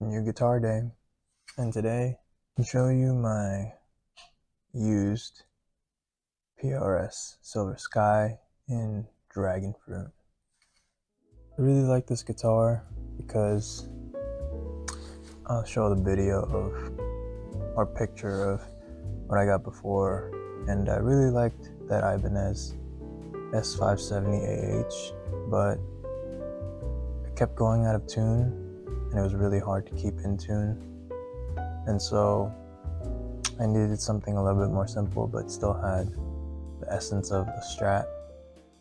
New guitar day, and today I'll show you my used PRS Silver Sky in Dragon Fruit. I really like this guitar because I'll show the video of or picture of what I got before, and I really liked that Ibanez S570AH, but it kept going out of tune and it was really hard to keep in tune, and so I needed something a little bit more simple but still had the essence of the Strat.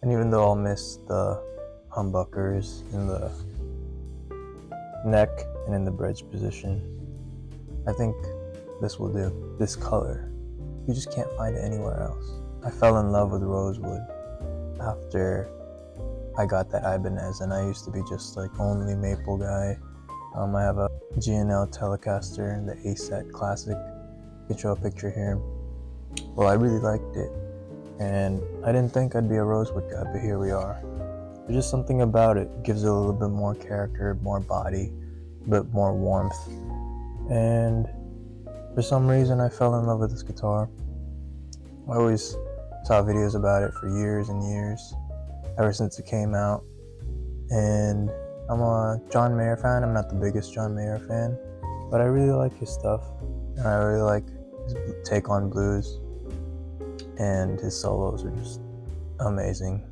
And even though I'll miss the humbuckers in the neck and in the bridge position, I think this will do. This color, you just can't find it anywhere else. I fell in love with rosewood after I got that Ibanez, and I used to be just like only maple guy. I have a G&L Telecaster, the A-Set Classic. I can show a picture here. Well, I really liked it, and I didn't think I'd be a rosewood guy, but here we are. There's just something about it. It gives it a little bit more character, more body, a bit more warmth. And for some reason, I fell in love with this guitar. I always saw videos about it for years and years, ever since it came out. And I'm a John Mayer fan. I'm not the biggest John Mayer fan, but I really like his stuff. And I really like his take on blues, and his solos are just amazing.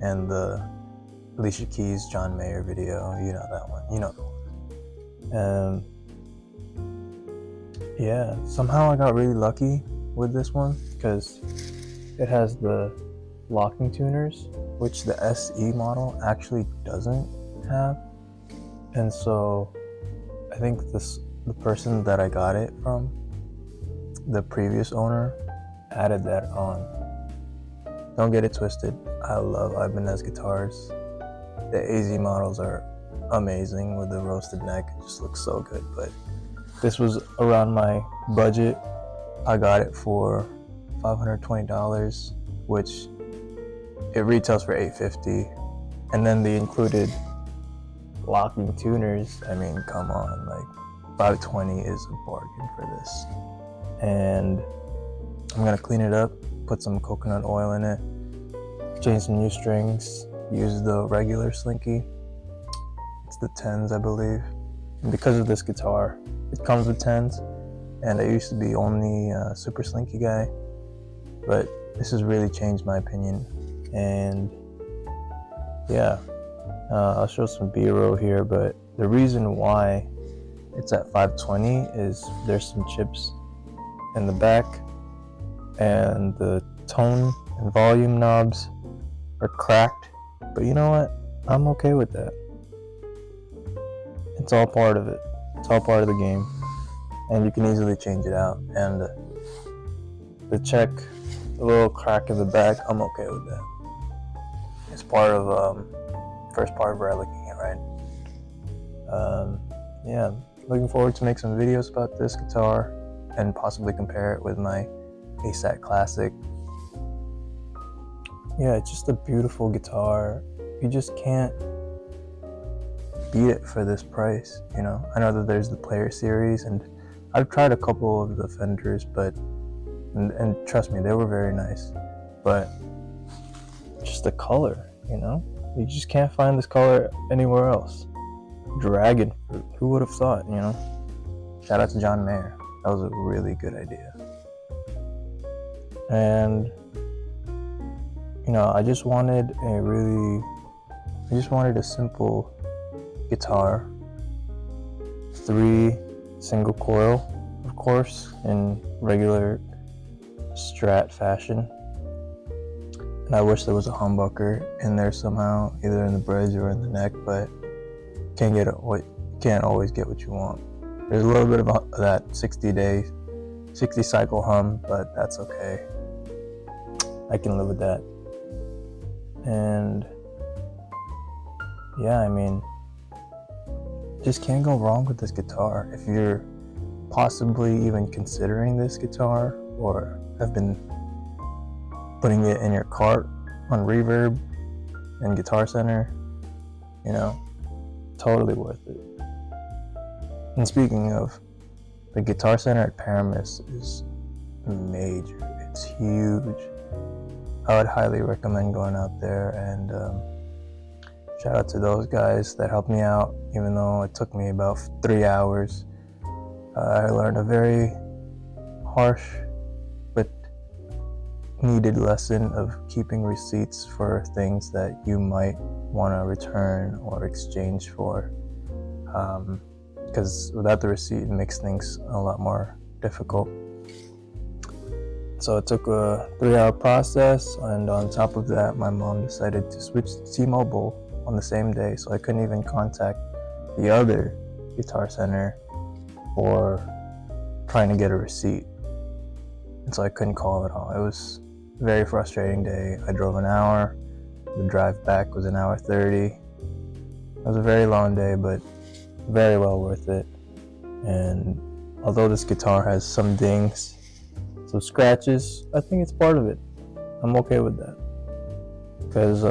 And the Alicia Keys John Mayer video, you know that one, you know the one. Yeah, somehow I got really lucky with this one because it has the locking tuners, which the SE model actually doesn't have. And so I think the person that I got it from, the previous owner, added that on. Don't get it twisted, I love Ibanez guitars. The AZ models are amazing with the roasted neck, it just looks so good, but this was around my budget. I got it for $520, which it retails for $850, and then the included locking tuners, I mean, come on, like $520 is a bargain for this. And I'm gonna clean it up, put some coconut oil in it, change some new strings, use the regular slinky. It's the 10s, I believe. And because of this guitar, it comes with 10s, and I used to be only a super slinky guy, but this has really changed my opinion. And yeah, I'll show some B-roll here, but the reason why it's at 520 is there's some chips in the back, and the tone and volume knobs are cracked, but you know what? I'm okay with that. It's all part of it. It's all part of the game, and you can easily change it out. And the check, the little crack in the back, I'm okay with that. It's part of first part of reliking it, right? Yeah, looking forward to make some videos about this guitar and possibly compare it with my A-Set Classic. Yeah, it's just a beautiful guitar. You just can't beat it for this price, you know? I know that there's the Player Series, and I've tried a couple of the Fenders, but and trust me, they were very nice, but just the color, you know? You just can't find this color anywhere else. Dragon Fruit, who would have thought, you know? Shout out to John Mayer. That was a really good idea. And you know, I just wanted a simple guitar, 3 single coil, of course, in regular Strat fashion. And I wish there was a humbucker in there somehow, either in the bridge or in the neck, but can't always get what you want. There's a little bit of that 60 cycle hum, but that's okay. I can live with that. And yeah, I mean, just can't go wrong with this guitar. If you're possibly even considering this guitar, or have been putting it in your cart on Reverb and Guitar Center, you know, totally worth it. And speaking of, the Guitar Center at PRS is major. It's huge. I would highly recommend going out there, and shout out to those guys that helped me out, even though it took me about 3 hours. I learned a very harsh but needed lesson of keeping receipts for things that you might want to return or exchange for, because without the receipt it makes things a lot more difficult. So it took a 3-hour process, and on top of that, my mom decided to switch to T-Mobile on the same day, so I couldn't even contact the other Guitar Center for trying to get a receipt, and so I couldn't call at all. It was a very frustrating day. I drove an hour. The drive back was an hour 30. It was a very long day, but very well worth it. And although this guitar has some dings, some scratches, I think it's part of it. I'm okay with that, because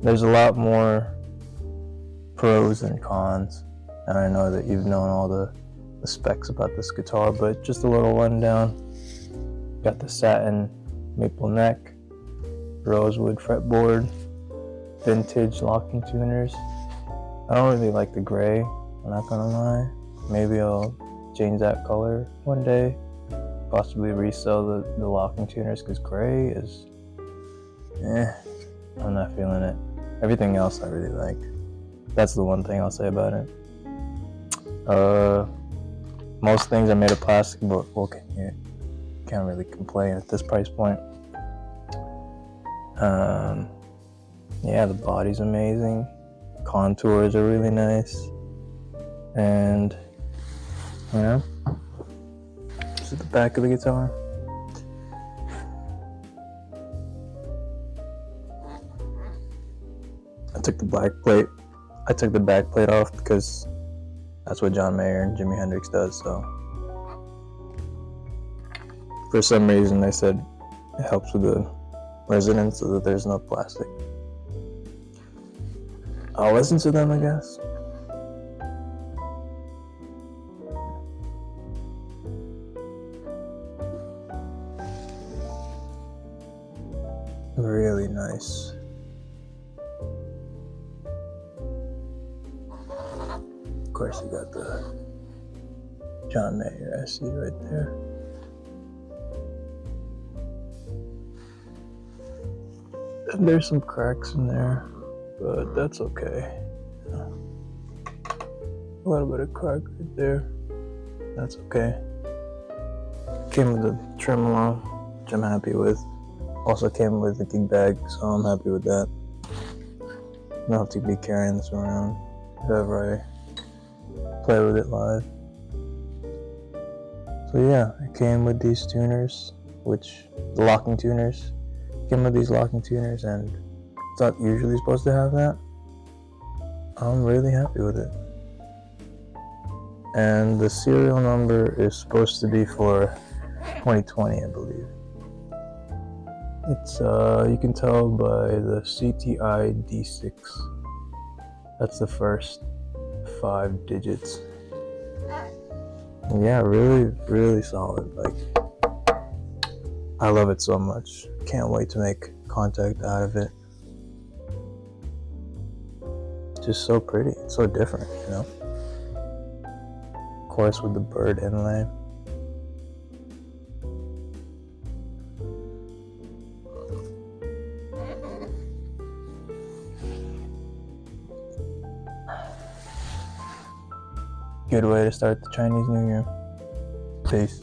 there's a lot more pros than cons, and I know that you've known all the specs about this guitar, but just a little rundown. Got the satin maple neck, rosewood fretboard, vintage locking tuners. I don't really like the gray, I'm not gonna lie. Maybe I'll change that color one day, possibly resell the locking tuners, because gray is I'm not feeling it. Everything else I really like. That's the one thing I'll say about it. Most things are made of plastic, but well, can't really complain at this price point. Yeah, the body's amazing. Contours are really nice. And this is the back of the guitar. I took the back plate off because that's what John Mayer and Jimi Hendrix does, so for some reason they said it helps with the resonance so that there's no plastic. I'll listen to them, I guess. Really nice. Of course, you got the John Mayer SE right there. And there's some cracks in there, but that's okay. A little bit of crack right there. That's okay. Came with the tremolo, which I'm happy with. Also came with a gig bag, so I'm happy with that. I don't have to be carrying this around whenever I play with it live. So yeah, it came with these tuners, the locking tuners. Came with these locking tuners, and it's not usually supposed to have that. I'm really happy with it. And the serial number is supposed to be for 2020, I believe. It's you can tell by the CTI D6. That's the first 5 digits. And yeah, really, really solid. Like, I love it so much. Can't wait to make contact out of it. Just so pretty, so different, you know? Of course, with the bird inlay. Good way to start the Chinese New Year. Peace.